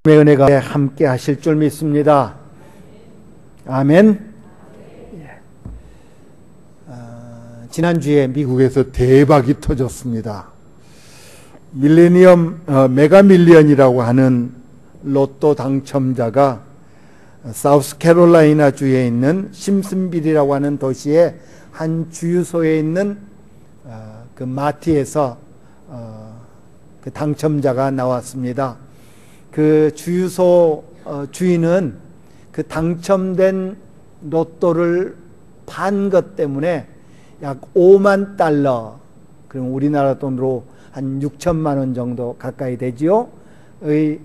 은혜가 함께 하실 줄 믿습니다. 아멘. 지난주에 미국에서 대박이 터졌습니다. 밀레니엄 메가밀리언이라고 하는 로또 당첨자가 사우스캐롤라이나 주에 있는 심슨빌이라고 하는 도시의 한 주유소에 있는 그 마트에서 그 당첨자가 나왔습니다. 그 주유소 주인은 그 당첨된 로또를 판 것 때문에 약 5만 달러, 그럼 우리나라 돈으로 한 6천만 원 정도 가까이 되지요? 의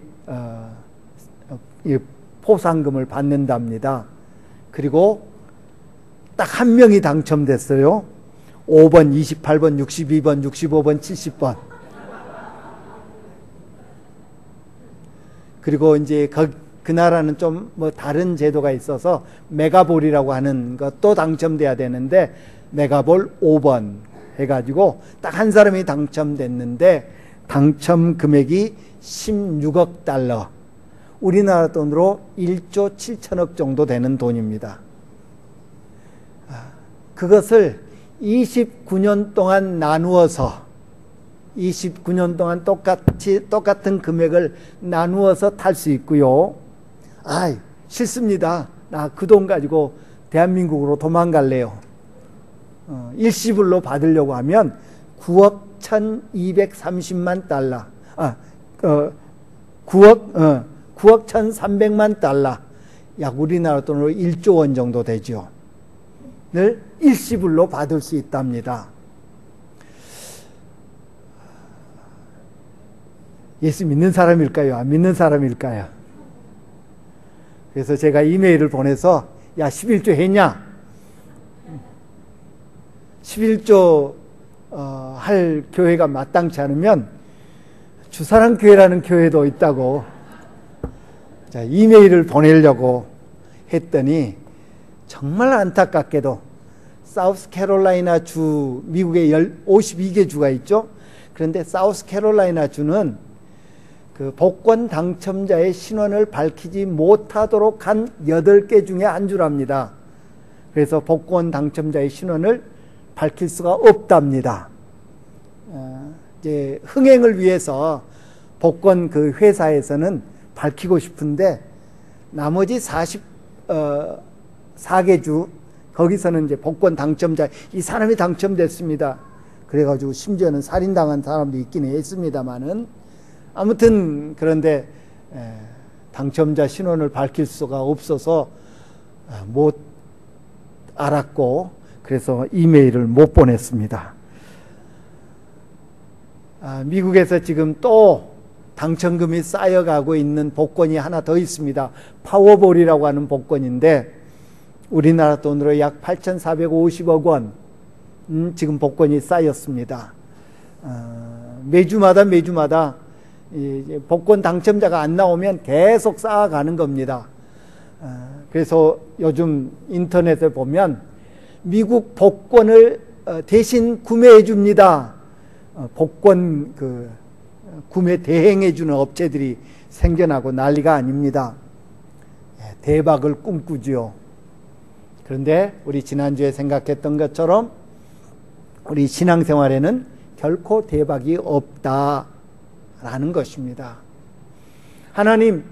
포상금을 받는답니다. 그리고 딱 한 명이 당첨됐어요. 5번, 28번, 62번, 65번, 70번. 그리고 이제 그 나라는 좀 뭐 다른 제도가 있어서 메가볼이라고 하는 것도 당첨돼야 되는데 메가볼 5번 해가지고 딱 한 사람이 당첨됐는데 당첨 금액이 16억 달러. 우리나라 돈으로 1조 7천억 정도 되는 돈입니다. 그것을 29년 동안 나누어서 29년 동안 똑같은 금액을 나누어서 탈 수 있고요. 싫습니다. 나 그 돈 가지고 대한민국으로 도망갈래요. 일시불로 받으려고 하면 9억 1230만 달러. 9억 1300만 달러. 약 우리나라 돈으로 1조 원 정도 되죠. 를 일시불로 받을 수 있답니다. 예수 믿는 사람일까요? 안 믿는 사람일까요? 그래서 제가 이메일을 보내서 11조 했냐? 11조 할 교회가 마땅치 않으면 주사랑교회라는 교회도 있다고 이메일을 보내려고 했더니 정말 안타깝게도 사우스캐롤라이나 주, 미국에 52개 주가 있죠. 그런데 사우스캐롤라이나 주는 그 복권 당첨자의 신원을 밝히지 못하도록 한 8개 중에 한 주랍니다. 그래서 복권 당첨자의 신원을 밝힐 수가 없답니다. 이제 흥행을 위해서 복권 그 회사에서는 밝히고 싶은데 나머지 44개 주 거기서는 이제 복권 당첨자 이 사람이 당첨됐습니다. 그래가지고 심지어는 살인당한 사람도 있긴 했습니다만은 아무튼 그런데 당첨자 신원을 밝힐 수가 없어서 못 알았고 그래서 이메일을 못 보냈습니다. 미국에서 지금 또 당첨금이 쌓여가고 있는 복권이 하나 더 있습니다. 파워볼이라고 하는 복권인데 우리나라 돈으로 약 8,450억 원 지금 복권이 쌓였습니다. 매주마다 복권 당첨자가 안 나오면 계속 쌓아가는 겁니다. 그래서 요즘 인터넷에 보면 미국 복권을 대신 구매해 줍니다. 복권 구매 대행해 주는 업체들이 생겨나고 난리가 아닙니다. 대박을 꿈꾸지요. 그런데 우리 지난주에 생각했던 것처럼 우리 신앙생활에는 결코 대박이 없다라는 것입니다. 하나님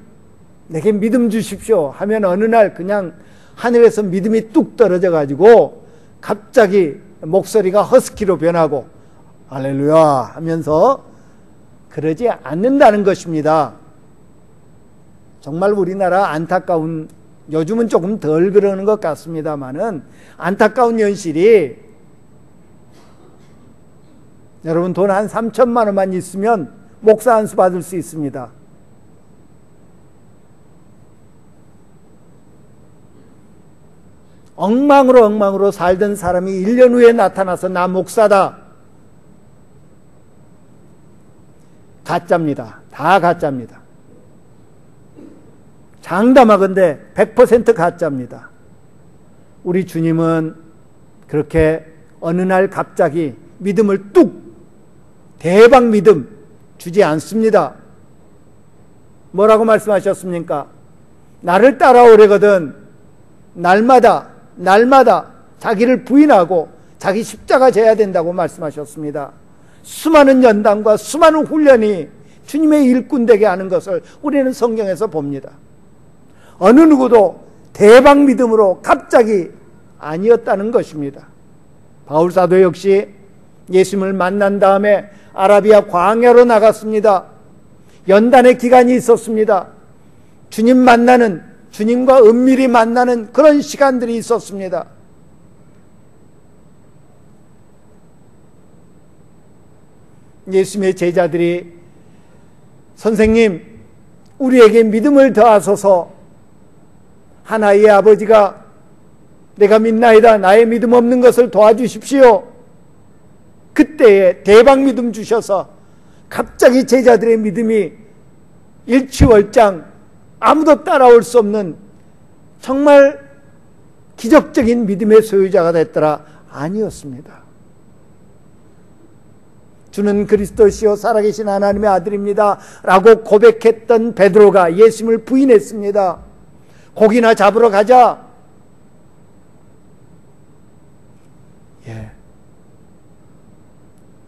내게 믿음 주십시오 하면 어느 날 그냥 하늘에서 믿음이 뚝 떨어져 가지고 갑자기 목소리가 허스키로 변하고 할렐루야 하면서 그러지 않는다는 것입니다. 정말 우리나라 안타까운, 요즘은 조금 덜 그러는 것 같습니다만은 안타까운 현실이 여러분 돈 한 3천만 원만 있으면 목사 안수 받을 수 있습니다. 엉망으로 살던 사람이 1년 후에 나타나서 나 목사다. 가짜입니다. 다 가짜입니다. 장담하건대 100% 가짜입니다. 우리 주님은 그렇게 어느 날 갑자기 믿음을 뚝 대박 믿음 주지 않습니다. 뭐라고 말씀하셨습니까? 나를 따라오려거든 날마다 자기를 부인하고 자기 십자가 져야 된다고 말씀하셨습니다. 수많은 연단과 수많은 훈련이 주님의 일꾼 되게 하는 것을 우리는 성경에서 봅니다. 어느 누구도 대박 믿음으로 갑자기 아니었다는 것입니다. 바울 사도 역시 예수님을 만난 다음에 아라비아 광야로 나갔습니다. 연단의 기간이 있었습니다. 주님 만나는, 주님과 은밀히 만나는 그런 시간들이 있었습니다. 예수님의 제자들이 선생님, 우리에게 믿음을 더하소서, 하나의 아버지가 내가 믿나이다, 나의 믿음 없는 것을 도와주십시오. 그때에 대박 믿음 주셔서 갑자기 제자들의 믿음이 일취월장 아무도 따라올 수 없는 정말 기적적인 믿음의 소유자가 됐더라. 아니었습니다. 주는 그리스도시요 살아계신 하나님의 아들입니다 라고 고백했던 베드로가 예수님을 부인했습니다. 고기나 잡으러 가자.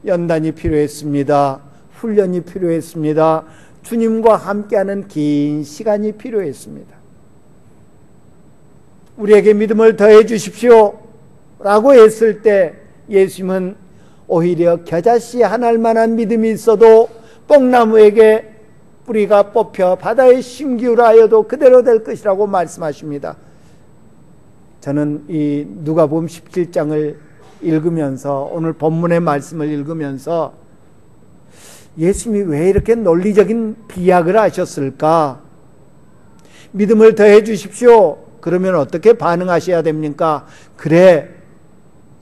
연단이 필요했습니다. 훈련이 필요했습니다. 주님과 함께하는 긴 시간이 필요했습니다. 우리에게 믿음을 더해 주십시오 라고 했을 때 예수님은 오히려 겨자씨 한 알만한 믿음이 있어도 뽕나무에게 뿌리가 뽑혀 바다에 심기우라 하여도 그대로 될 것이라고 말씀하십니다. 저는 이 누가복음 17장을 읽으면서, 오늘 본문의 말씀을 읽으면서 예수님이 왜 이렇게 논리적인 비약을 하셨을까? 믿음을 더해 주십시오. 그러면 어떻게 반응하셔야 됩니까? 그래,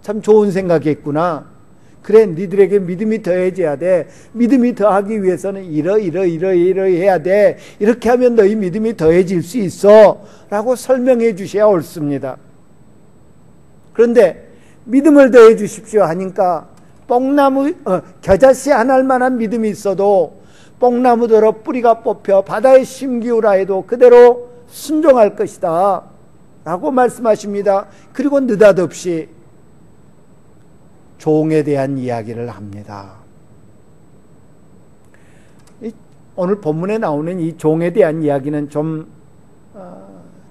참 좋은 생각이었구나. 그래, 니들에게 믿음이 더해져야 돼. 믿음이 더하기 위해서는 이러이러이러이러 해야 돼. 이렇게 하면 너희 믿음이 더해질 수 있어 라고 설명해 주셔야 옳습니다. 그런데 믿음을 더해 주십시오 하니까 겨자씨 한 알만한 믿음이 있어도 뽕나무더러 뿌리가 뽑혀 바다에 심기우라 해도 그대로 순종할 것이다 라고 말씀하십니다. 그리고 느닷없이 종에 대한 이야기를 합니다. 오늘 본문에 나오는 이 종에 대한 이야기는 좀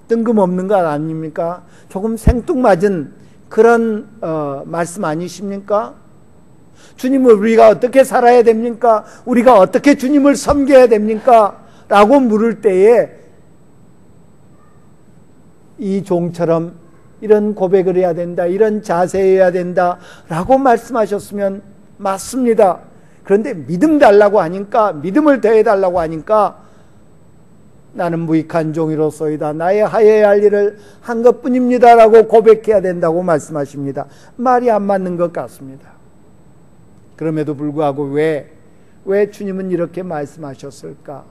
뜬금없는 것 아닙니까? 조금 생뚱맞은 그런 말씀 아니십니까? 주님을 우리가 어떻게 살아야 됩니까? 우리가 어떻게 주님을 섬겨야 됩니까? 라고 물을 때에 이 종처럼 이런 고백을 해야 된다, 이런 자세해야 된다 라고 말씀하셨으면 맞습니다. 그런데 믿음 달라고 하니까, 믿음을 더해달라고 하니까 나는 무익한 종이로소이다, 나의 하여야 할 일을 한 것뿐입니다 라고 고백해야 된다고 말씀하십니다. 말이 안 맞는 것 같습니다. 그럼에도 불구하고 왜 주님은 이렇게 말씀하셨을까?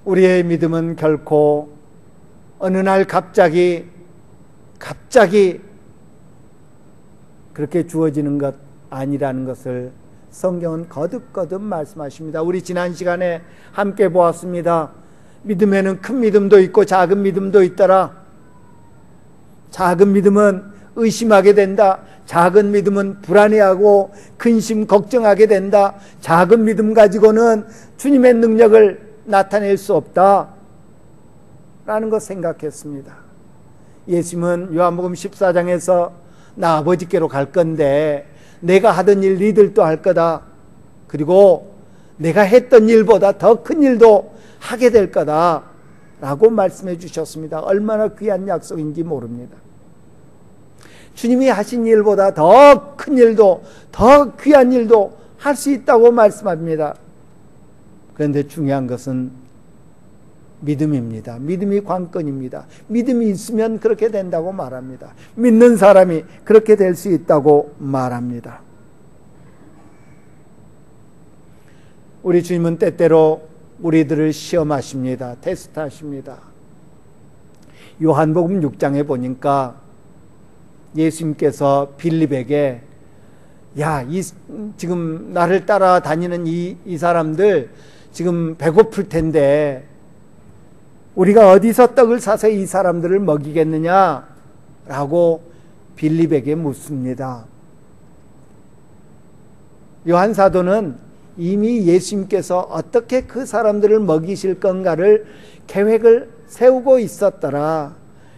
우리의 믿음은 결코 어느 날 갑자기 그렇게 주어지는 것 아니라는 것을 성경은 거듭거듭 말씀하십니다. 우리 지난 시간에 함께 보았습니다. 믿음에는 큰 믿음도 있고 작은 믿음도 있더라. 작은 믿음은 의심하게 된다. 작은 믿음은 불안해하고 근심 걱정하게 된다. 작은 믿음 가지고는 주님의 능력을 나타낼 수 없다 라는 것 생각했습니다. 예수님은 요한복음 14장에서 나 아버지께로 갈 건데 내가 하던 일 너희들도 할 거다. 그리고 내가 했던 일보다 더 큰 일도 하게 될 거다 라고 말씀해 주셨습니다. 얼마나 귀한 약속인지 모릅니다. 주님이 하신 일보다 더 큰 일도, 더 귀한 일도 할 수 있다고 말씀합니다. 그런데 중요한 것은 믿음입니다. 믿음이 관건입니다. 믿음이 있으면 그렇게 된다고 말합니다. 믿는 사람이 그렇게 될 수 있다고 말합니다. 우리 주님은 때때로 우리들을 시험하십니다. 테스트하십니다. 요한복음 6장에 보니까 예수님께서 빌립에게 야, 지금 나를 따라다니는 이 사람들 지금 배고플 텐데 우리가 어디서 떡을 사서 이 사람들을 먹이겠느냐? 라고 빌립에게 묻습니다. 요한 사도는 이미 예수님께서 어떻게 그 사람들을 먹이실 건가를 계획을 세우고 있었더라.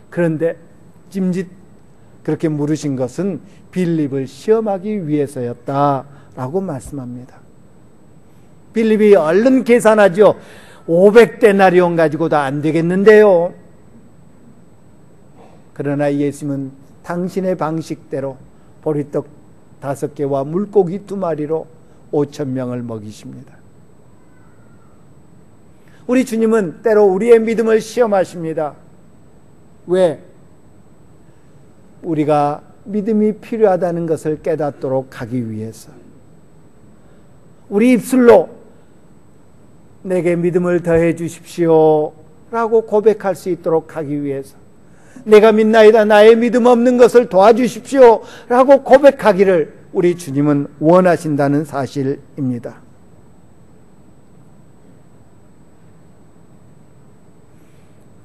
그런데 짐짓 그렇게 물으신 것은 빌립을 시험하기 위해서였다라고 말씀합니다. 빌립이 얼른 계산하죠. 500데나리온 가지고도 안 되겠는데요. 그러나 예수님은 당신의 방식대로 보리떡 5개와 물고기 2마리로 5,000명을 먹이십니다. 우리 주님은 때로 우리의 믿음을 시험하십니다. 왜? 우리가 믿음이 필요하다는 것을 깨닫도록 하기 위해서. 우리 입술로 내게 믿음을 더해 주십시오 라고 고백할 수 있도록 하기 위해서, 내가 믿나이다 나의 믿음 없는 것을 도와주십시오 라고 고백하기를 우리 주님은 원하신다는 사실입니다.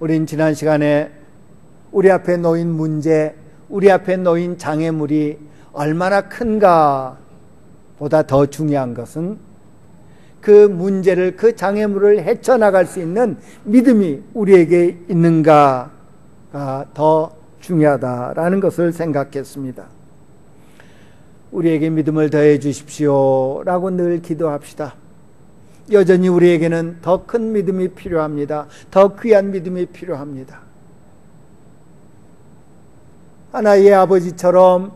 우린 지난 시간에 우리 앞에 놓인 문제, 우리 앞에 놓인 장애물이 얼마나 큰가 보다 더 중요한 것은 그 문제를, 그 장애물을 헤쳐나갈 수 있는 믿음이 우리에게 있는가가 더 중요하다라는 것을 생각했습니다. 우리에게 믿음을 더해 주십시오 라고 늘 기도합시다. 여전히 우리에게는 더 큰 믿음이 필요합니다. 더 귀한 믿음이 필요합니다. 하나의 아버지처럼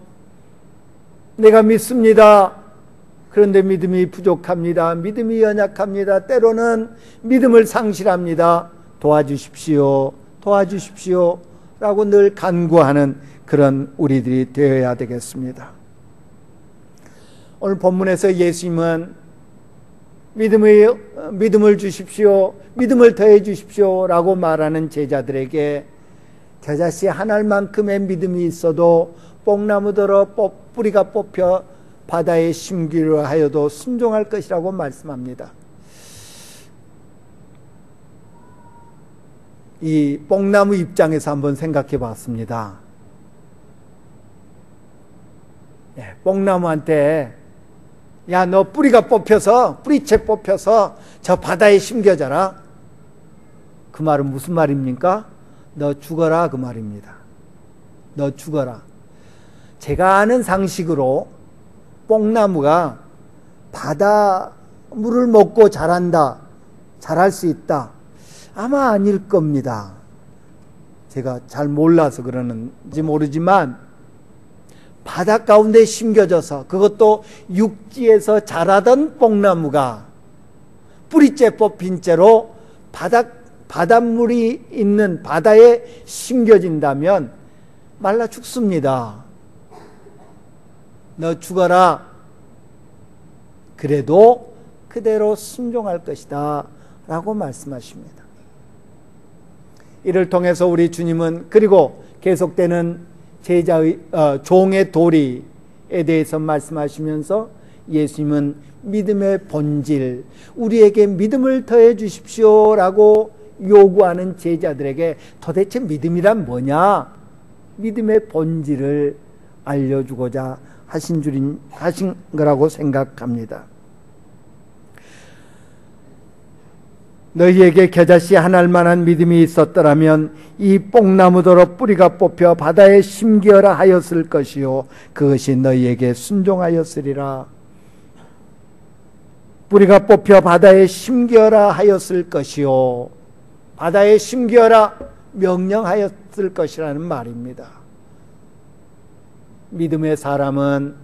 내가 믿습니다. 그런데 믿음이 부족합니다. 믿음이 연약합니다. 때로는 믿음을 상실합니다. 도와주십시오. 도와주십시오 라고 늘 간구하는 그런 우리들이 되어야 되겠습니다. 오늘 본문에서 예수님은 믿음을 주십시오, 믿음을 더해 주십시오 라고 말하는 제자들에게 겨자씨 한 알만큼의 믿음이 있어도 뽕나무더러 뿌리가 뽑혀 바다에 심기로 하여도 순종할 것이라고 말씀합니다. 이 뽕나무 입장에서 한번 생각해 봤습니다. 뽕나무한테 야, 너 뿌리가 뽑혀서, 뿌리채 뽑혀서 저 바다에 심겨져라. 그 말은 무슨 말입니까? 너 죽어라 그 말입니다. 너 죽어라. 제가 아는 상식으로 뽕나무가 바다 물을 먹고 자란다, 자랄 수 있다, 아마 아닐 겁니다. 제가 잘 몰라서 그러는지 모르지만 바다 가운데 심겨져서, 그것도 육지에서 자라던 뽕나무가 뿌리째 뽑힌 채로 바닷물이 있는 바다에 심겨진다면 말라 죽습니다. 너 죽어라. 그래도 그대로 순종할 것이다 라고 말씀하십니다. 이를 통해서 우리 주님은, 그리고 계속되는 종의 도리에 대해서 말씀하시면서 예수님은 믿음의 본질, 우리에게 믿음을 더해 주십시오 라고 요구하는 제자들에게 도대체 믿음이란 뭐냐? 믿음의 본질을 알려주고자 하신 거라고 생각합니다. 너희에게 겨자씨 한 알만한 믿음이 있었더라면 이 뽕나무더러 뿌리가 뽑혀 바다에 심기어라 하였을 것이요 그것이 너희에게 순종하였으리라. 뿌리가 뽑혀 바다에 심기어라 하였을 것이요, 바다에 심기어라 명령하였을 것이라는 말입니다. 믿음의 사람은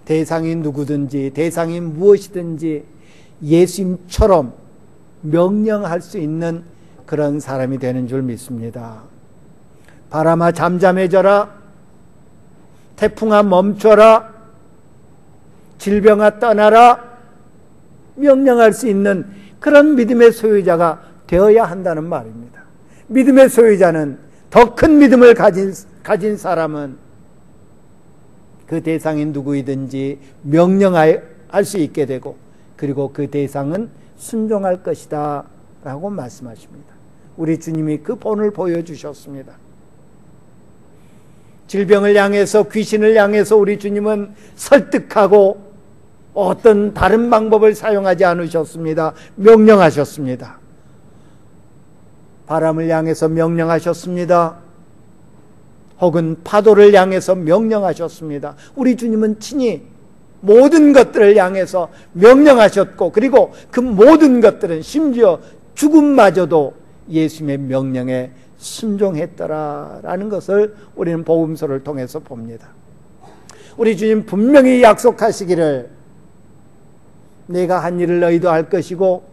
대상이 누구든지, 대상이 무엇이든지 예수님처럼 명령할 수 있는 그런 사람이 되는 줄 믿습니다. 바람아 잠잠해져라, 태풍아 멈춰라, 질병아 떠나라, 명령할 수 있는 그런 믿음의 소유자가 되어야 한다는 말입니다. 믿음의 소유자는, 더 큰 믿음을 가진 사람은 그 대상이 누구이든지 명령할 수 있게 되고, 그리고 그 대상은 순종할 것이다 라고 말씀하십니다. 우리 주님이 그 본을 보여주셨습니다. 질병을 향해서, 귀신을 향해서 우리 주님은 설득하고 어떤 다른 방법을 사용하지 않으셨습니다. 명령하셨습니다. 바람을 향해서 명령하셨습니다. 혹은 파도를 향해서 명령하셨습니다. 우리 주님은 친히 모든 것들을 향해서 명령하셨고, 그리고 그 모든 것들은 심지어 죽음마저도 예수님의 명령에 순종했더라라는 것을 우리는 복음서를 통해서 봅니다. 우리 주님 분명히 약속하시기를 내가 한 일을 너희도 할 것이고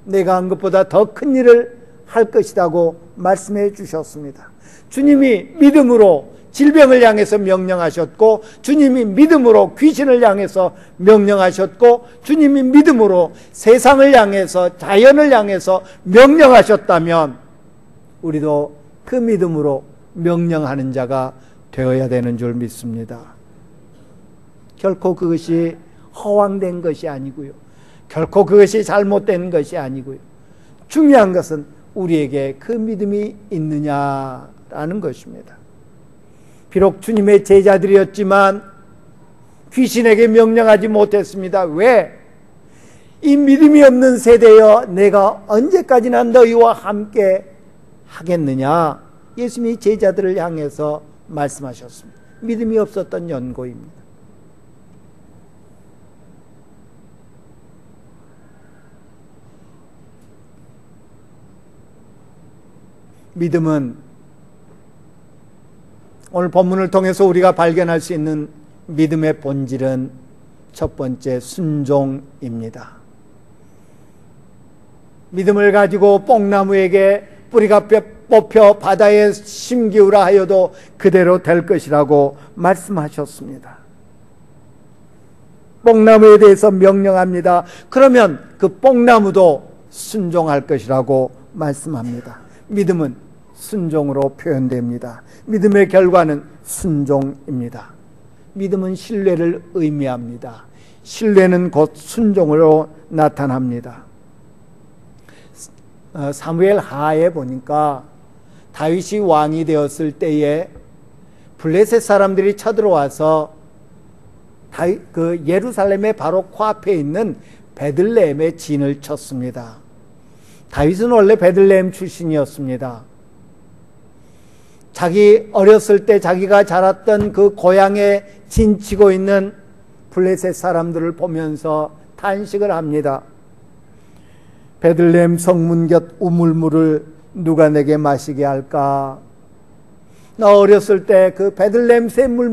내가 한 것보다 더 큰 일을 할 것이라고 말씀해 주셨습니다. 주님이 믿음으로 질병을 향해서 명령하셨고, 주님이 믿음으로 귀신을 향해서 명령하셨고, 주님이 믿음으로 세상을 향해서, 자연을 향해서 명령하셨다면 우리도 그 믿음으로 명령하는 자가 되어야 되는 줄 믿습니다. 결코 그것이 허황된 것이 아니고요, 결코 그것이 잘못된 것이 아니고요, 중요한 것은 우리에게 그 믿음이 있느냐라는 것입니다. 비록 주님의 제자들이었지만 귀신에게 명령하지 못했습니다. 왜? 이 믿음이 없는 세대여 내가 언제까지나 너희와 함께 하겠느냐? 예수님이 제자들을 향해서 말씀하셨습니다. 믿음이 없었던 연고입니다. 믿음은 오늘 본문을 통해서 우리가 발견할 수 있는 믿음의 본질은 첫 번째 순종입니다. 믿음을 가지고 뽕나무에게 뿌리가 뽑혀 바다에 심기우라 하여도 그대로 될 것이라고 말씀하셨습니다. 뽕나무에 대해서 명령합니다. 그러면 그 뽕나무도 순종할 것이라고 말씀합니다. 믿음은 순종으로 표현됩니다. 믿음의 결과는 순종입니다. 믿음은 신뢰를 의미합니다. 신뢰는 곧 순종으로 나타납니다. 사무엘 하에 보니까 다윗이 왕이 되었을 때에 블레셋 사람들이 쳐들어와서 그 예루살렘의 바로 코앞에 있는 베들레헴에 진을 쳤습니다. 다윗은 원래 베들레헴 출신이었습니다. 자기 어렸을 때 자기가 자랐던 그 고향에 진치고 있는 블레셋 사람들을 보면서 탄식을 합니다. 베들레헴 성문 곁 우물물을 누가 내게 마시게 할까? 나 어렸을 때 그 베들레헴 샘물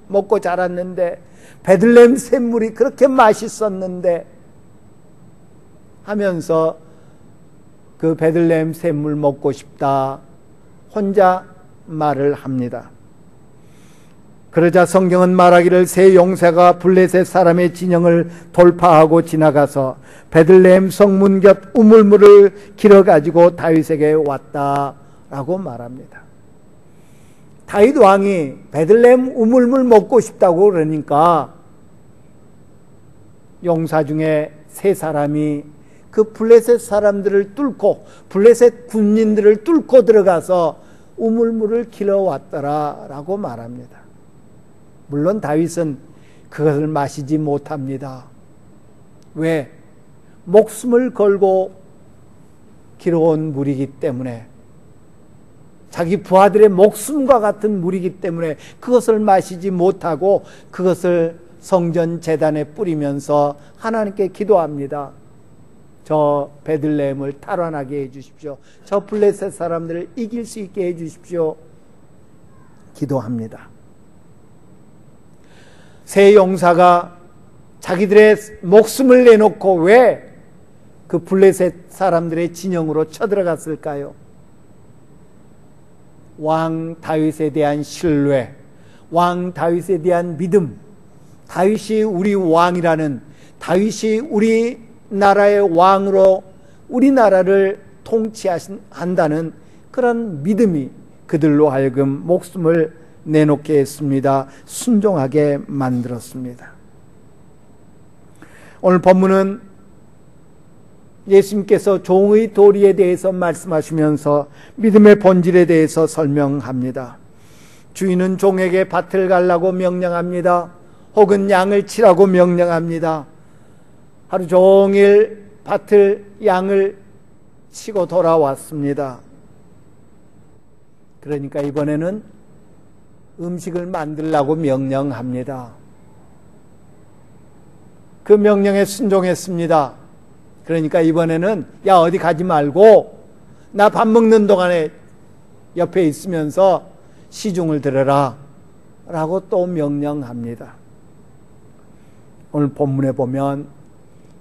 먹고 자랐는데, 베들레헴 샘물이 그렇게 맛있었는데 하면서 그 베들레헴 샘물 먹고 싶다 혼자 말을 합니다. 그러자 성경은 말하기를 세 용사가 블레셋 사람의 진영을 돌파하고 지나가서 베들레헴 성문 곁 우물물을 길어가지고 다윗에게 왔다라고 말합니다. 다윗 왕이 베들레헴 우물물 먹고 싶다고 그러니까 용사 중에 세 사람이 그 블레셋 사람들을 뚫고, 블레셋 군인들을 뚫고 들어가서 우물물을 길어왔더라라고 말합니다. 물론 다윗은 그것을 마시지 못합니다. 왜? 목숨을 걸고 길어온 물이기 때문에, 자기 부하들의 목숨과 같은 물이기 때문에 그것을 마시지 못하고 그것을 성전 제단에 뿌리면서 하나님께 기도합니다. 저 베들레헴을 탈환하게 해주십시오. 저 블레셋 사람들을 이길 수 있게 해주십시오. 기도합니다. 세 용사가 자기들의 목숨을 내놓고 왜 그 블레셋 사람들의 진영으로 쳐들어갔을까요? 왕 다윗에 대한 신뢰, 왕 다윗에 대한 믿음, 다윗이 우리 왕이라는, 다윗이 우리 나라의 왕으로 우리나라를 통치한다는 그런 믿음이 그들로 하여금 목숨을 내놓게 했습니다. 순종하게 만들었습니다. 오늘 본문은 예수님께서 종의 도리에 대해서 말씀하시면서 믿음의 본질에 대해서 설명합니다. 주인은 종에게 밭을 갈라고 명령합니다. 혹은 양을 치라고 명령합니다. 하루 종일 밭을 양을 치고 돌아왔습니다. 그러니까 이번에는 음식을 만들라고 명령합니다. 그 명령에 순종했습니다. 그러니까 이번에는 야 어디 가지 말고 나 밥 먹는 동안에 옆에 있으면서 시중을 들어라 라고 또 명령합니다. 오늘 본문에 보면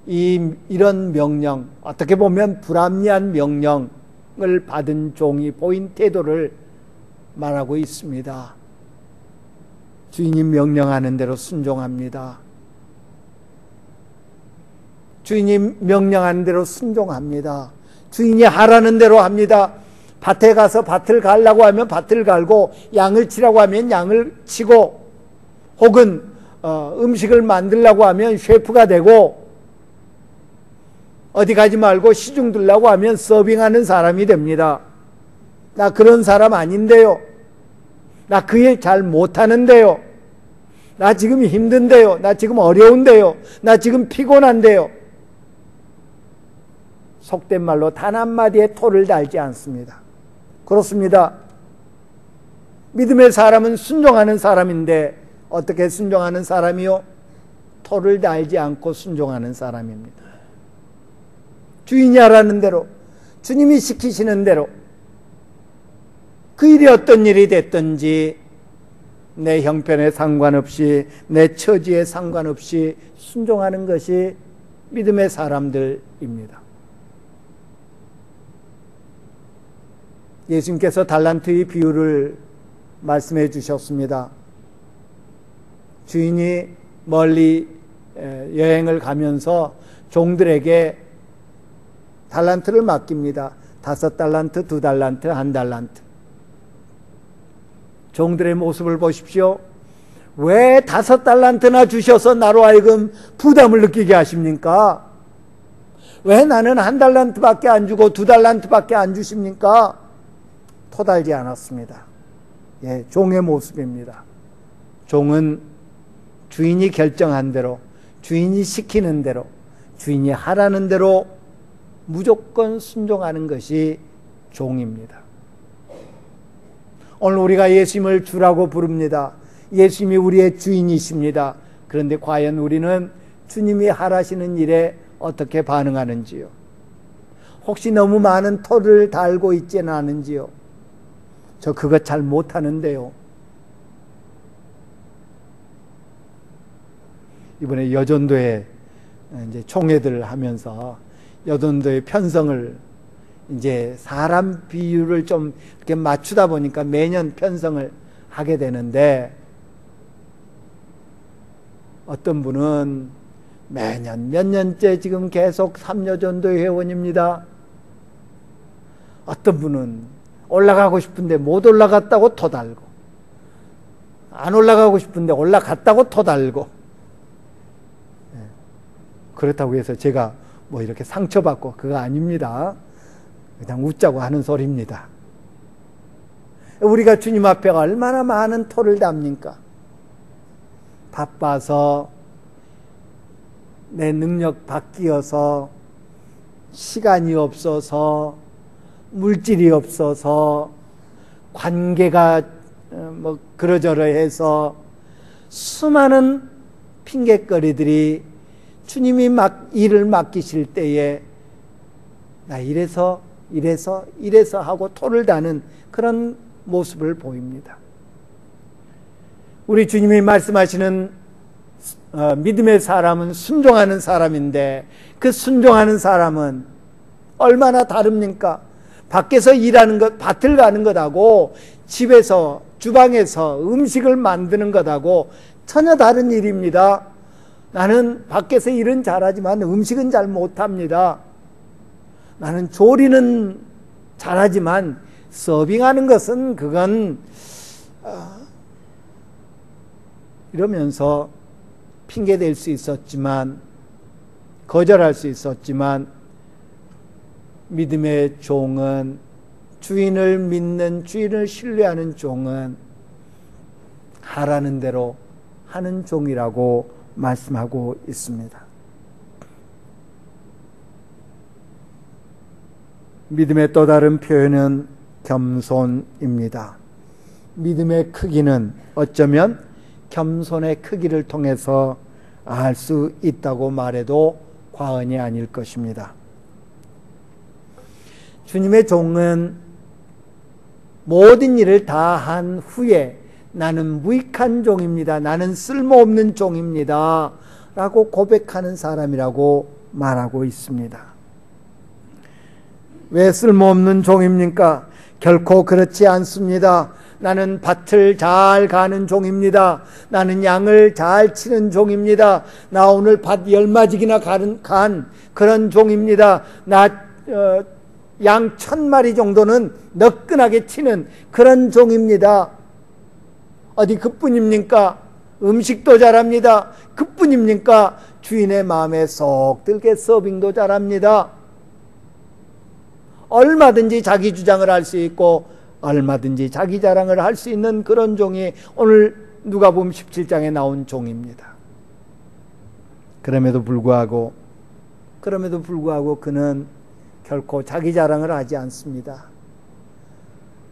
이런 명령, 어떻게 보면 불합리한 명령을 받은 종이 보인 태도를 말하고 있습니다. 주인이 명령하는 대로 순종합니다. 주인이 명령하는 대로 순종합니다. 주인이 하라는 대로 합니다. 밭에 가서 밭을 갈라고 하면 밭을 갈고 양을 치라고 하면 양을 치고 혹은 음식을 만들라고 하면 셰프가 되고 어디 가지 말고 시중 들라고 하면 서빙하는 사람이 됩니다. 나 그런 사람 아닌데요. 나 그 일 잘 못하는데요. 나 지금 힘든데요. 나 지금 어려운데요. 나 지금 피곤한데요. 속된 말로 단 한마디에 토를 달지 않습니다. 그렇습니다. 믿음의 사람은 순종하는 사람인데 어떻게 순종하는 사람이요? 토를 달지 않고 순종하는 사람입니다. 주인이 하라는 대로, 주님이 시키시는 대로 그 일이 어떤 일이 됐든지 내 형편에 상관없이 내 처지에 상관없이 순종하는 것이 믿음의 사람들입니다. 예수님께서 달란트의 비유를 말씀해 주셨습니다. 주인이 멀리 여행을 가면서 종들에게 달란트를 맡깁니다. 5달란트, 2달란트, 1달란트. 종들의 모습을 보십시오. 왜 5달란트나 주셔서 나로 하여금 부담을 느끼게 하십니까? 왜 나는 1달란트밖에 안 주고 2달란트밖에 안 주십니까? 토달지 않았습니다. 예, 종의 모습입니다. 종은 주인이 결정한 대로, 주인이 시키는 대로, 주인이 하라는 대로 무조건 순종하는 것이 종입니다. 오늘 우리가 예수님을 주라고 부릅니다. 예수님이 우리의 주인이십니다. 그런데 과연 우리는 주님이 하라시는 일에 어떻게 반응하는지요? 혹시 너무 많은 토를 달고 있지는 않은지요? 저 그거 잘 못하는데요. 이번에 여전도에 이제 총회들을 하면서 여전도의 편성을 이제 사람 비율을 좀 이렇게 맞추다 보니까 매년 편성을 하게 되는데 어떤 분은 매년 몇 년째 지금 계속 삼여전도의 회원입니다. 어떤 분은 올라가고 싶은데 못 올라갔다고 토달고 안 올라가고 싶은데 올라갔다고 토달고 그렇다고 해서 제가 뭐 이렇게 상처받고 그거 아닙니다. 그냥 웃자고 하는 소리입니다. 우리가 주님 앞에 얼마나 많은 토를 답니까? 바빠서 내 능력 바뀌어서 시간이 없어서 물질이 없어서 관계가 뭐 그러저러해서 수많은 핑곗거리들이 주님이 일을 맡기실 때에 나 이래서 하고 토를 다는 그런 모습을 보입니다. 우리 주님이 말씀하시는 믿음의 사람은 순종하는 사람인데 그 순종하는 사람은 얼마나 다릅니까? 밖에서 일하는 것, 밭을 가는 것하고 집에서 주방에서 음식을 만드는 것하고 전혀 다른 일입니다. 나는 밖에서 일은 잘하지만 음식은 잘 못합니다. 나는 조리는 잘하지만 서빙하는 것은 그건 이러면서 핑계댈 수 있었지만, 거절할 수 있었지만, 믿음의 종은, 주인을 믿는, 주인을 신뢰하는 종은 하라는 대로 하는 종이라고 말씀하고 있습니다. 믿음의 또 다른 표현은 겸손입니다. 믿음의 크기는 어쩌면 겸손의 크기를 통해서 알 수 있다고 말해도 과언이 아닐 것입니다. 주님의 종은 모든 일을 다 한 후에 나는 무익한 종입니다. 나는 쓸모없는 종입니다. 라고 고백하는 사람이라고 말하고 있습니다. 왜 쓸모없는 종입니까? 결코 그렇지 않습니다. 나는 밭을 잘 가는 종입니다. 나는 양을 잘 치는 종입니다. 나 오늘 밭 10마지기나 간 그런 종입니다. 나 양 1000마리 정도는 너끈하게 치는 그런 종입니다. 어디 그뿐입니까? 음식도 잘합니다. 그뿐입니까? 주인의 마음에 쏙 들게 서빙도 잘합니다. 얼마든지 자기 주장을 할 수 있고 얼마든지 자기 자랑을 할 수 있는 그런 종이 오늘 누가복음 17장에 나온 종입니다. 그럼에도 불구하고 그는 결코 자기 자랑을 하지 않습니다.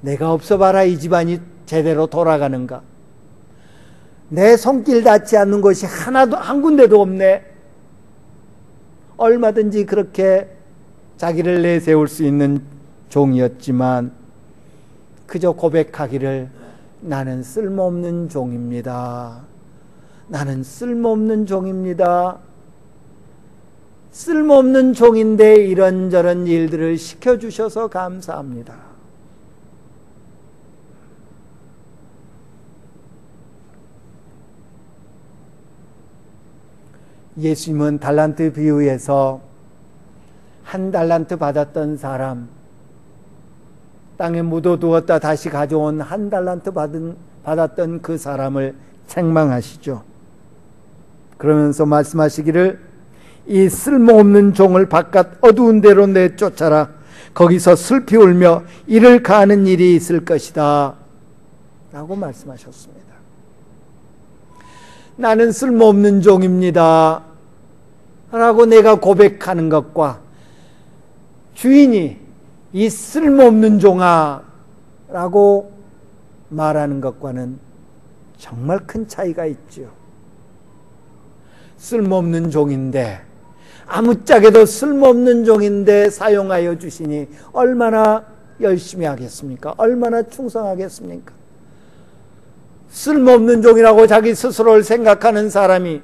내가 없어 봐라 이 집안이 제대로 돌아가는가? 내 손길 닿지 않는 것이 하나도 한 군데도 없네. 얼마든지 그렇게 자기를 내세울 수 있는 종이었지만 그저 고백하기를 나는 쓸모없는 종입니다. 나는 쓸모없는 종입니다. 쓸모없는 종인데 이런저런 일들을 시켜주셔서 감사합니다. 예수님은 달란트 비유에서 한 달란트 받았던 사람, 땅에 묻어두었다 다시 가져온 한 달란트 받았던 그 사람을 책망하시죠. 그러면서 말씀하시기를 이 쓸모없는 종을 바깥 어두운 데로 내쫓아라. 거기서 슬피 울며 이를 가하는 일이 있을 것이다 라고 말씀하셨습니다. 나는 쓸모없는 종입니다 라고 내가 고백하는 것과 주인이 이 쓸모없는 종아 라고 말하는 것과는 정말 큰 차이가 있죠. 쓸모없는 종인데, 아무짝에도 쓸모없는 종인데 사용하여 주시니 얼마나 열심히 하겠습니까? 얼마나 충성하겠습니까? 쓸모없는 종이라고 자기 스스로를 생각하는 사람이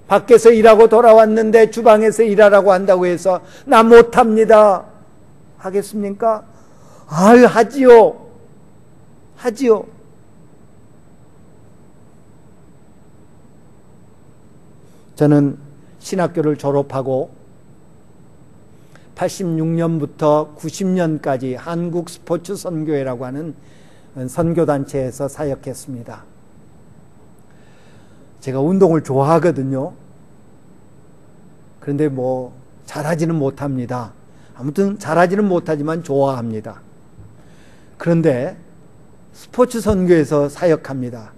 밖에서 일하고 돌아왔는데 주방에서 일하라고 한다고 해서 나 못합니다 하겠습니까? 아유, 하지요. 저는 신학교를 졸업하고 86년부터 90년까지 한국 스포츠 선교회라고 하는 선교단체에서 사역했습니다. 제가 운동을 좋아하거든요. 그런데 잘하지는 못합니다. 아무튼 잘하지는 못하지만 좋아합니다. 그런데 스포츠 선교에서 사역합니다.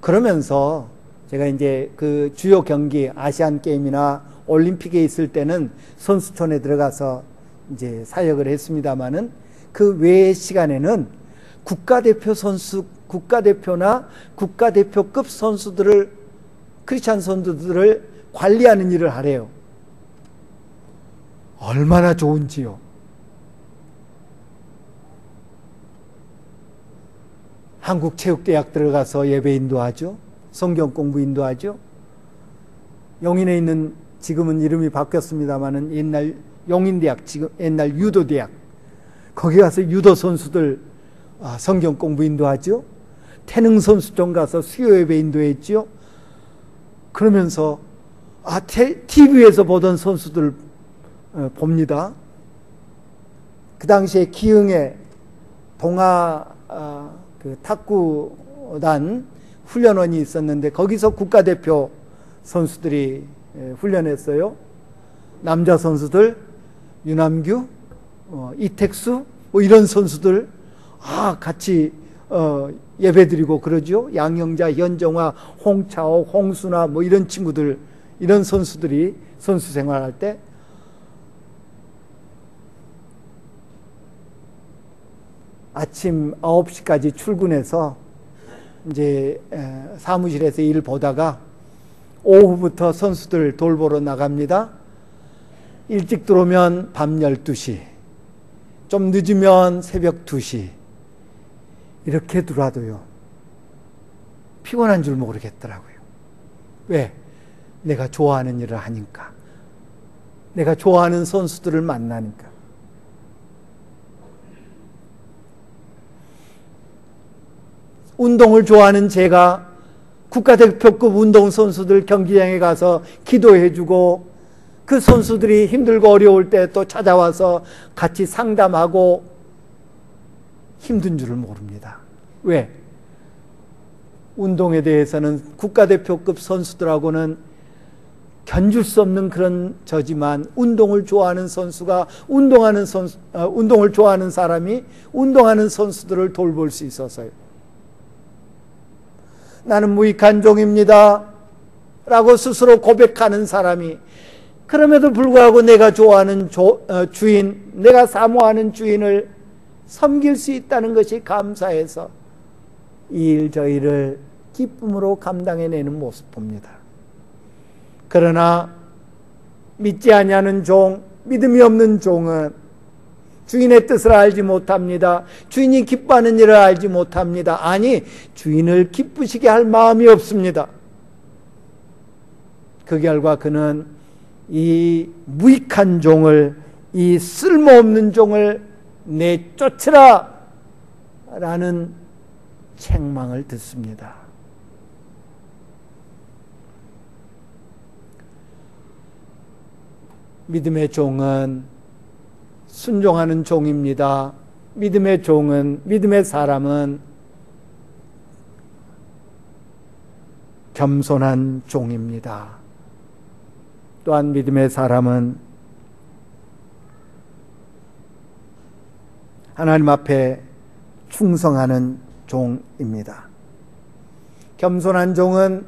그러면서 제가 이제 그 주요 경기 아시안 게임이나 올림픽에 있을 때는 선수촌에 들어가서 이제 사역을 했습니다마는 그 외의 시간에는 국가대표나 국가대표급 선수들을, 크리스찬 선수들을 관리하는 일을 하래요. 얼마나 좋은지요. 한국체육대학 들어가서 예배 인도하죠. 성경 공부 인도하죠. 용인에 있는, 지금은 이름이 바뀌었습니다마는 옛날 용인대학, 지금 옛날 유도대학, 거기 가서 유도 선수들 성경 공부 인도하죠. 태능 선수촌 가서 수요 예배 인도했죠. 그러면서 TV에서 보던 선수들 봅니다. 그 당시에 기흥에 동아 그 탁구단 훈련원이 있었는데 거기서 국가대표 선수들이 훈련했어요. 남자 선수들 유남규, 이택수 뭐 이런 선수들 같이 예배드리고 그러죠. 양영자, 현정화, 홍차오, 홍순아 뭐 이런 친구들, 이런 선수들이 선수 생활할 때 아침 9시까지 출근해서 이제 사무실에서 일 보다가 오후부터 선수들 돌보러 나갑니다. 일찍 들어오면 밤 12시, 좀 늦으면 새벽 2시 이렇게 들어와도요 피곤한 줄 모르겠더라고요. 왜? 내가 좋아하는 일을 하니까, 내가 좋아하는 선수들을 만나니까. 운동을 좋아하는 제가 국가대표급 운동선수들 경기장에 가서 기도해주고, 그 선수들이 힘들고 어려울 때 또 찾아와서 같이 상담하고, 힘든 줄을 모릅니다. 왜? 운동에 대해서는 국가대표급 선수들하고는 견줄 수 없는 그런 저지만, 운동을 좋아하는 선수가 운동을 좋아하는 사람이 운동하는 선수들을 돌볼 수 있어서요. 나는 무익한 종입니다 라고 스스로 고백하는 사람이, 그럼에도 불구하고 내가 좋아하는 주인, 내가 사모하는 주인을 섬길 수 있다는 것이 감사해서 이 일 저 일을 기쁨으로 감당해내는 모습 봅니다. 그러나 믿지 아니하는 종, 믿음이 없는 종은 주인의 뜻을 알지 못합니다. 주인이 기뻐하는 일을 알지 못합니다. 아니, 주인을 기쁘시게 할 마음이 없습니다. 그 결과 그는 이 무익한 종을, 이 쓸모없는 종을 내쫓으라 라는 책망을 듣습니다. 믿음의 종은 순종하는 종입니다. 믿음의 종은, 믿음의 사람은 겸손한 종입니다. 또한 믿음의 사람은 하나님 앞에 충성하는 종입니다. 겸손한 종은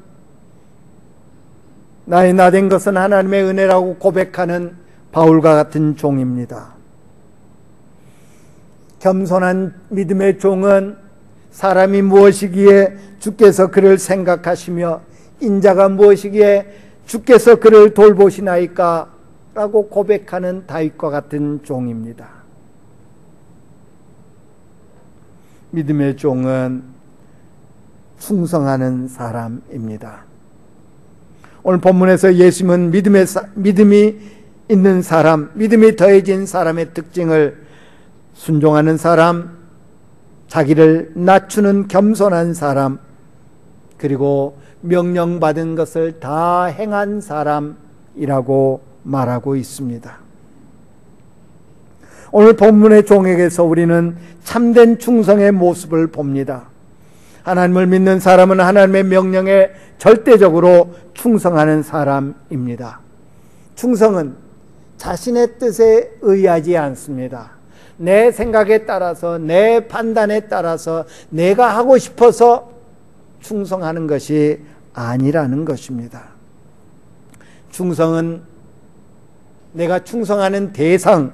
나의 나된 것은 하나님의 은혜라고 고백하는 바울과 같은 종입니다. 겸손한 믿음의 종은 사람이 무엇이기에 주께서 그를 생각하시며 인자가 무엇이기에 주께서 그를 돌보시나이까 라고 고백하는 다윗과 같은 종입니다. 믿음의 종은 충성하는 사람입니다. 오늘 본문에서 예수님은 믿음이 있는 사람, 믿음이 더해진 사람의 특징을 순종하는 사람, 자기를 낮추는 겸손한 사람, 그리고 명령받은 것을 다 행한 사람이라고 말하고 있습니다. 오늘 본문의 종에게서 우리는 참된 충성의 모습을 봅니다. 하나님을 믿는 사람은 하나님의 명령에 절대적으로 충성하는 사람입니다. 충성은 자신의 뜻에 의하지 않습니다. 내 생각에 따라서, 내 판단에 따라서 내가 하고 싶어서 충성하는 것이 아니라는 것입니다. 충성은 내가 충성하는 대상에게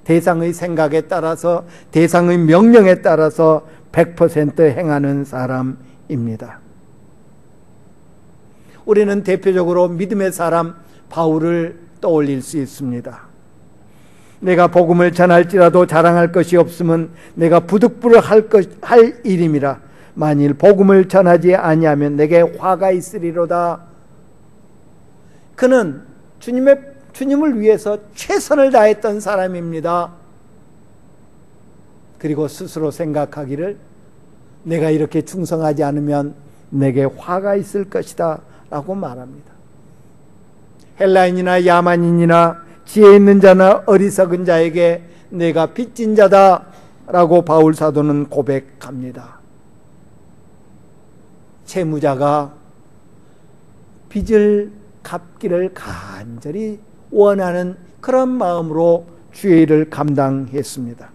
대상의 생각에 따라서, 대상의 명령에 따라서 100% 행하는 사람입니다. 우리는 대표적으로 믿음의 사람 바울을 떠올릴 수 있습니다. 내가 복음을 전할지라도 자랑할 것이 없으면 내가 부득불을 할 일임이라. 만일 복음을 전하지 아니하면 내게 화가 있으리로다. 그는 주님을 위해서 최선을 다했던 사람입니다. 그리고 스스로 생각하기를 내가 이렇게 충성하지 않으면 내게 화가 있을 것이다 라고 말합니다. 헬라인이나 야만인이나 지혜 있는 자나 어리석은 자에게 내가 빚진 자다 라고 바울 사도는 고백합니다. 채무자가 빚을 갚기를 간절히 원하는 그런 마음으로 주의 일을 감당했습니다.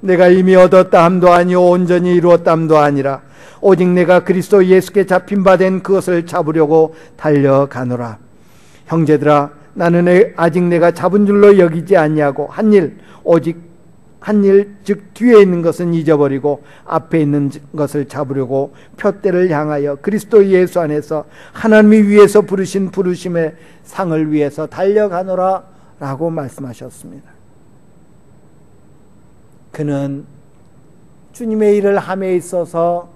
내가 이미 얻었다 함도 아니요 온전히 이루었다 함도 아니라 오직 내가 그리스도 예수께 잡힌 바 된 그것을 잡으려고 달려가노라. 형제들아, 나는 아직 내가 잡은 줄로 여기지 아니하고 한 일 즉 뒤에 있는 것은 잊어버리고 앞에 있는 것을 잡으려고 표대를 향하여 그리스도 예수 안에서 하나님이 위에서 부르신 부르심의 상을 위해서 달려가노라 라고 말씀하셨습니다. 그는 주님의 일을 함에 있어서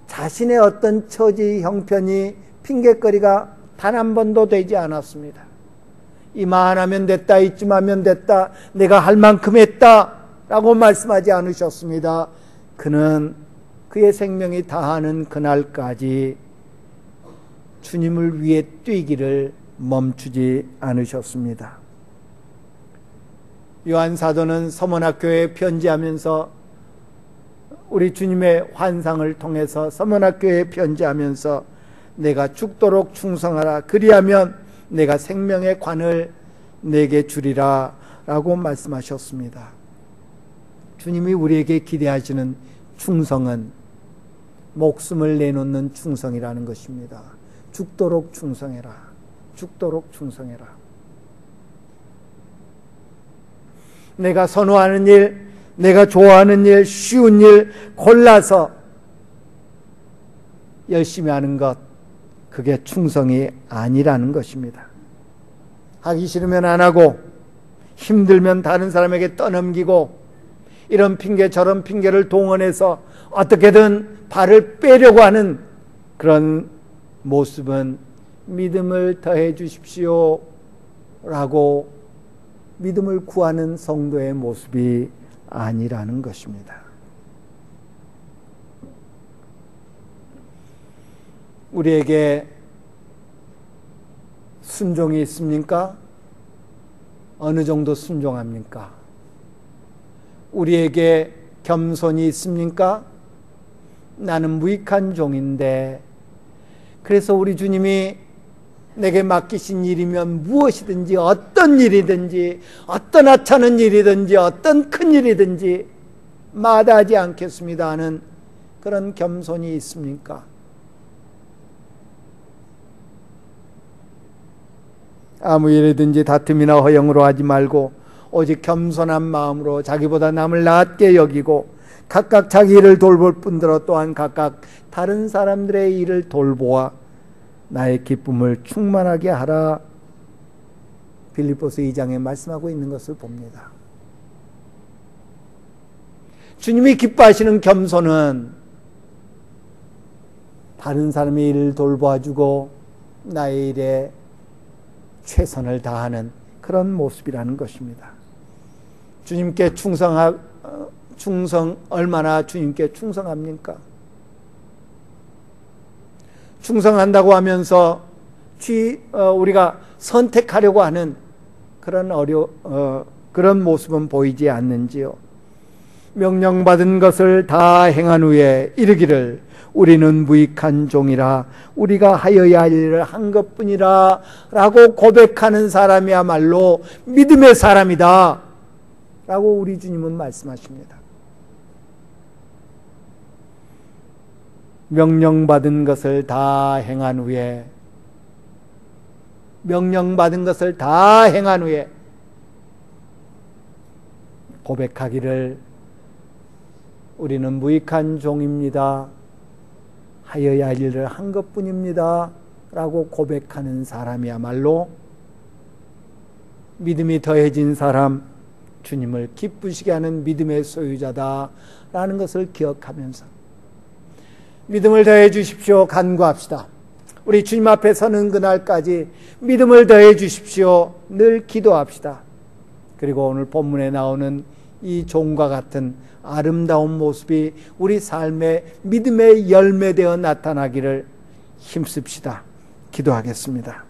자신의 어떤 처지 형편이 핑계거리가 단 한 번도 되지 않았습니다. 이만하면 됐다, 이쯤 하면 됐다, 내가 할 만큼 했다 라고 말씀하지 않으셨습니다. 그는 그의 생명이 다하는 그날까지 주님을 위해 뛰기를 멈추지 않으셨습니다. 요한 사도는 서문학교에 편지하면서 우리 주님의 환상을 통해서 서문학교에 편지하면서 내가 죽도록 충성하라, 그리하면 내가 생명의 관을 내게 주리라 라고 말씀하셨습니다. 주님이 우리에게 기대하시는 충성은 목숨을 내놓는 충성이라는 것입니다. 죽도록 충성해라. 죽도록 충성해라. 내가 선호하는 일, 내가 좋아하는 일, 쉬운 일 골라서 열심히 하는 것, 그게 충성이 아니라는 것입니다. 하기 싫으면 안 하고 힘들면 다른 사람에게 떠넘기고 이런 핑계 저런 핑계를 동원해서 어떻게든 발을 빼려고 하는 그런 모습은 믿음을 더해 주십시오 라고 믿음을 구하는 성도의 모습이 아니라는 것입니다. 우리에게 순종이 있습니까? 어느 정도 순종합니까? 우리에게 겸손이 있습니까? 나는 무익한 종인데, 그래서 우리 주님이 내게 맡기신 일이면 무엇이든지 어떤 일이든지 어떤 하찮은 일이든지 어떤 큰 일이든지 마다하지 않겠습니다 하는 그런 겸손이 있습니까? 아무 일이든지 다툼이나 허영으로 하지 말고 오직 겸손한 마음으로 자기보다 남을 낮게 여기고 각각 자기 일을 돌볼 뿐더러 또한 각각 다른 사람들의 일을 돌보아 나의 기쁨을 충만하게 하라. 빌립보서 2장에 말씀하고 있는 것을 봅니다. 주님이 기뻐하시는 겸손은 다른 사람의 일을 돌봐주고 나의 일에 최선을 다하는 그런 모습이라는 것입니다. 주님께 얼마나 주님께 충성합니까? 충성한다고 하면서 우리가 선택하려고 하는 그런 모습은 보이지 않는지요. 명령받은 것을 다 행한 후에 이르기를 우리는 무익한 종이라 우리가 하여야 할 일을 한 것뿐이라 라고 고백하는 사람이야말로 믿음의 사람이다 라고 우리 주님은 말씀하십니다. 명령받은 것을 다 행한 후에 고백하기를 우리는 무익한 종입니다. 하여야 할 일을 한 것뿐입니다 라고 고백하는 사람이야말로 믿음이 더해진 사람, 주님을 기쁘시게 하는 믿음의 소유자다 라는 것을 기억하면서 믿음을 더해 주십시오 간구합시다. 우리 주님 앞에 서는 그날까지 믿음을 더해 주십시오 늘 기도합시다. 그리고 오늘 본문에 나오는 이 종과 같은 아름다운 모습이 우리 삶의 믿음의 열매되어 나타나기를 힘씁시다. 기도하겠습니다.